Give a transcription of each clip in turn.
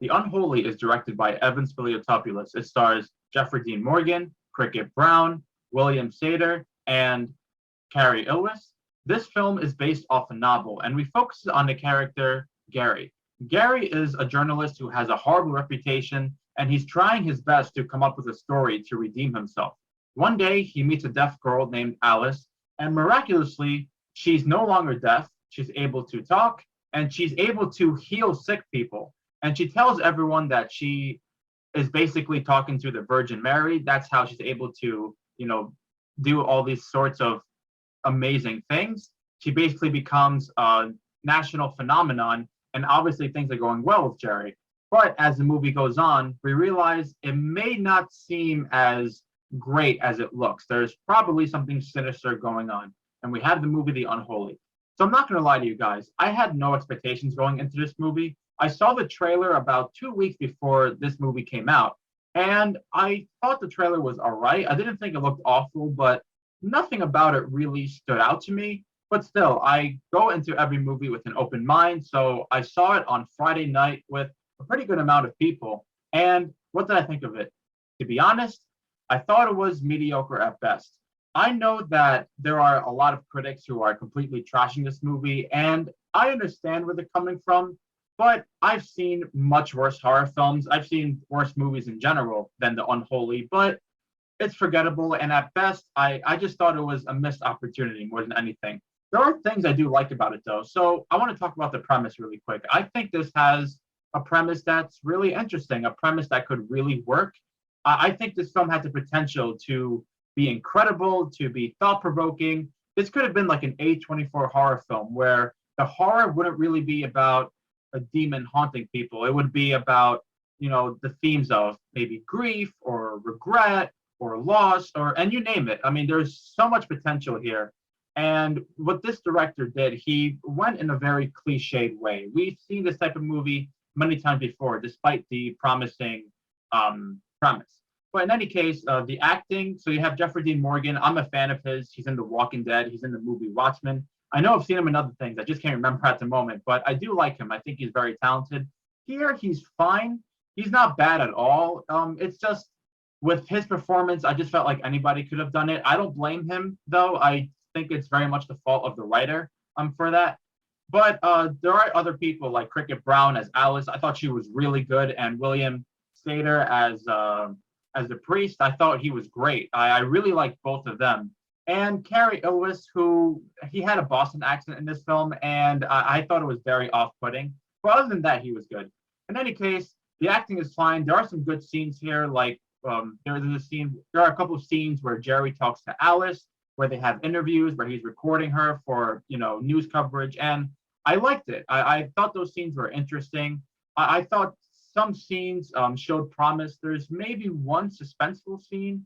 The Unholy is directed by Evan Spiliotopoulos. It stars Jeffrey Dean Morgan, Cricket Brown, William Sater, and Carrie Ilwis. This film is based off a novel, and we focus on the character Gary. Gary is a journalist who has a horrible reputation, and he's trying his best to come up with a story to redeem himself. One day, he meets a deaf girl named Alice, and miraculously, she's no longer deaf. She's able to talk, and she's able to heal sick people. And she tells everyone that she is basically talking to the Virgin Mary. That's how she's able to, do all these sorts of amazing things. She basically becomes a national phenomenon, and obviously things are going well with Jerry. But as the movie goes on, we realize it may not seem as great as it looks. There's probably something sinister going on. And we have the movie The Unholy. So I'm not going to lie to you guys. I had no expectations going into this movie. I saw the trailer about 2 weeks before this movie came out, and I thought the trailer was all right. I didn't think it looked awful, but nothing about it really stood out to me. But still, I go into every movie with an open mind. So I saw it on Friday night with a pretty good amount of people. And what did I think of it? To be honest, I thought it was mediocre at best. I know that there are a lot of critics who are completely trashing this movie, and I understand where they're coming from, but I've seen much worse horror films. I've seen worse movies in general than The Unholy, but it's forgettable, and at best, I just thought it was a missed opportunity more than anything. There are things I do like about it, though, so I want to talk about the premise really quick. I think this has a premise that's really interesting, a premise that could really work. I think this film had the potential to be incredible, to be thought-provoking. This could have been like an A24 horror film where the horror wouldn't really be about a demon haunting people. It would be about, the themes of maybe grief or regret or loss and you name it. I mean, there's so much potential here. And what this director did, he went in a very cliched way. We've seen this type of movie many times before, despite the promising premise. But in any case, the acting, so you have Jeffrey Dean Morgan. I'm a fan of his. He's in The Walking Dead. He's in the movie Watchmen. I know I've seen him in other things. I just can't remember at the moment, but I do like him. I think he's very talented. Here, he's fine. He's not bad at all. It's just with his performance, I just felt like anybody could have done it. I don't blame him, though. I think it's very much the fault of the writer for that. But there are other people like Cricket Brown as Alice. I thought she was really good, and William Sater as the priest. I thought he was great. I really liked both of them. And Carrie Ilwis, who he had a Boston accent in this film, and I thought it was very off-putting. But other than that, he was good. In any case, the acting is fine. There are some good scenes here, like there are a couple of scenes where Jerry talks to Alice, where they have interviews, where he's recording her for news coverage, and I liked it. I thought those scenes were interesting. I thought some scenes showed promise. There's maybe one suspenseful scene.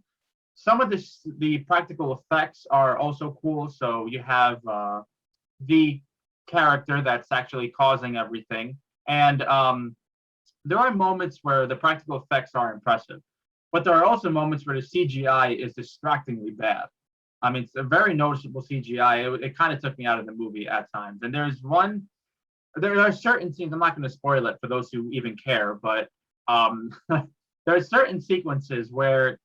Some of the practical effects are also cool. So you have the character that's actually causing everything. And there are moments where the practical effects are impressive. But there are also moments where the CGI is distractingly bad. I mean, it's a very noticeable CGI. It kind of took me out of the movie at times. And there are certain scenes, I'm not going to spoil it for those who even care, but there are certain sequences where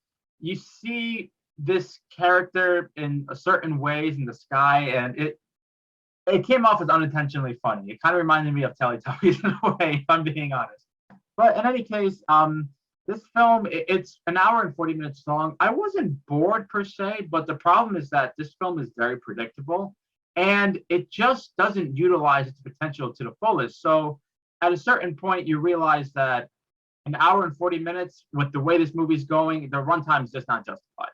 you see this character in certain ways in the sky, and it came off as unintentionally funny. It kind of reminded me of Teletubbies in a way, if I'm being honest. But in any case, this film, it's an hour and 40 minutes long. I wasn't bored per se, but the problem is that this film is very predictable, and it just doesn't utilize its potential to the fullest. So at a certain point, you realize that an hour and 40 minutes, with the way this movie's going, the runtime is just not justified.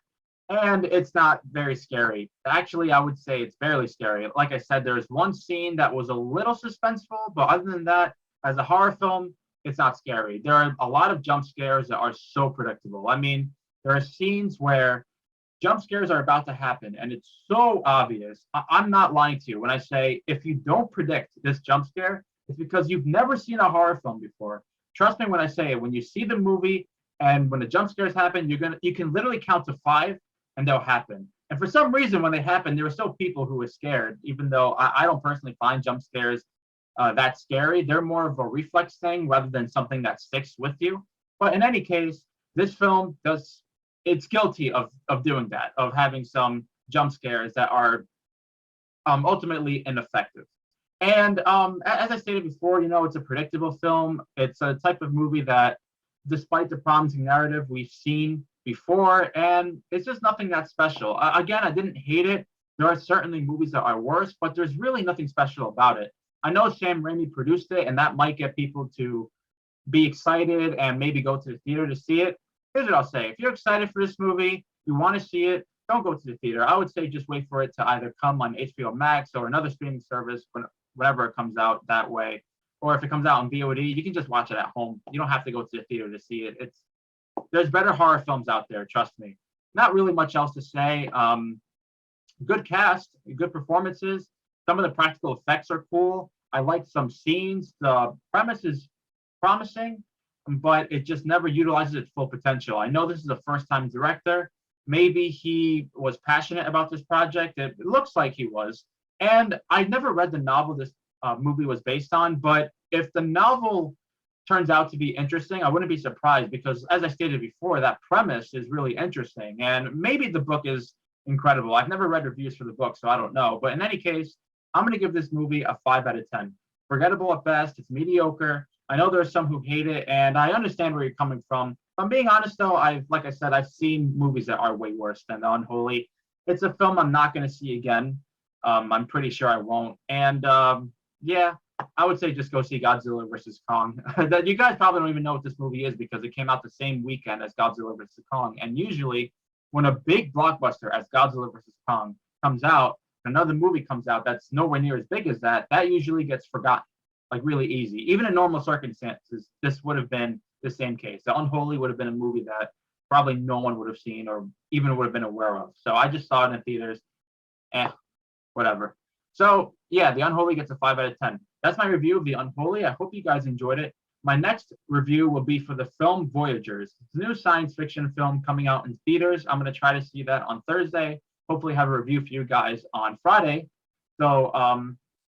And it's not very scary. Actually, I would say it's barely scary. Like I said, there's one scene that was a little suspenseful, but other than that, as a horror film, it's not scary. There are a lot of jump scares that are so predictable. I mean, there are scenes where jump scares are about to happen, and it's so obvious. I'm not lying to you when I say if you don't predict this jump scare, it's because you've never seen a horror film before. Trust me when I say it. When you see the movie and when the jump scares happen, you can literally count to 5 and they'll happen. And for some reason, when they happen, there were still people who were scared, even though I don't personally find jump scares that scary. They're more of a reflex thing rather than something that sticks with you. But in any case, this film it's guilty of doing that, of having some jump scares that are ultimately ineffective. And as I stated before, it's a predictable film. It's a type of movie that, despite the promising narrative, we've seen before, and it's just nothing that special. Again, I didn't hate it. There are certainly movies that are worse, but there's really nothing special about it. I know Sam Raimi produced it, and that might get people to be excited and maybe go to the theater to see it. Here's what I'll say. If you're excited for this movie, you want to see it, don't go to the theater. I would say just wait for it to either come on HBO Max or another streaming service whenever it comes out that way. Or if it comes out on VOD, you can just watch it at home. You don't have to go to the theater to see it. There's better horror films out there, trust me. Not really much else to say. Good cast, good performances. Some of the practical effects are cool. I like some scenes. The premise is promising, but it just never utilizes its full potential. I know this is a first-time director. Maybe he was passionate about this project. It looks like he was. And I never read the novel this movie was based on, but if the novel turns out to be interesting, I wouldn't be surprised because, as I stated before, that premise is really interesting. And maybe the book is incredible. I've never read reviews for the book, so I don't know. But in any case, I'm going to give this movie a 5 out of 10. Forgettable at best. It's mediocre. I know there are some who hate it, and I understand where you're coming from. If I'm being honest, though, like I said, I've seen movies that are way worse than The Unholy. It's a film I'm not going to see again. I'm pretty sure I won't. And yeah, I would say just go see Godzilla vs. Kong. That you guys probably don't even know what this movie is because it came out the same weekend as Godzilla vs. Kong. And usually, when a big blockbuster as Godzilla vs. Kong comes out, another movie comes out that's nowhere near as big as that usually gets forgotten, like really easy. Even in normal circumstances, this would have been the same case. The Unholy would have been a movie that probably no one would have seen or even would have been aware of. So I just saw it in theaters. Whatever. So yeah, The Unholy gets a 5 out of 10. That's my review of The Unholy. I hope you guys enjoyed it. My next review will be for the film Voyagers. It's a new science fiction film coming out in theaters. I'm going to try to see that on Thursday. Hopefully have a review for you guys on Friday. So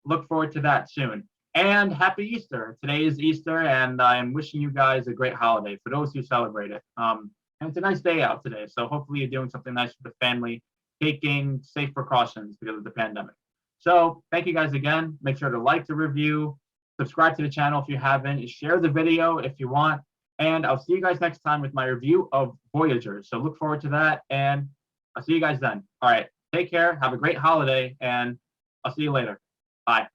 look forward to that soon. And happy Easter. Today is Easter, and I'm wishing you guys a great holiday for those who celebrate it. And it's a nice day out today, so hopefully you're doing something nice with the family, taking safe precautions because of the pandemic. So thank you guys again. Make sure to like the review, subscribe to the channel if you haven't, share the video if you want, and I'll see you guys next time with my review of Voyagers. So look forward to that, and I'll see you guys then. All right, take care, have a great holiday, and I'll see you later. Bye.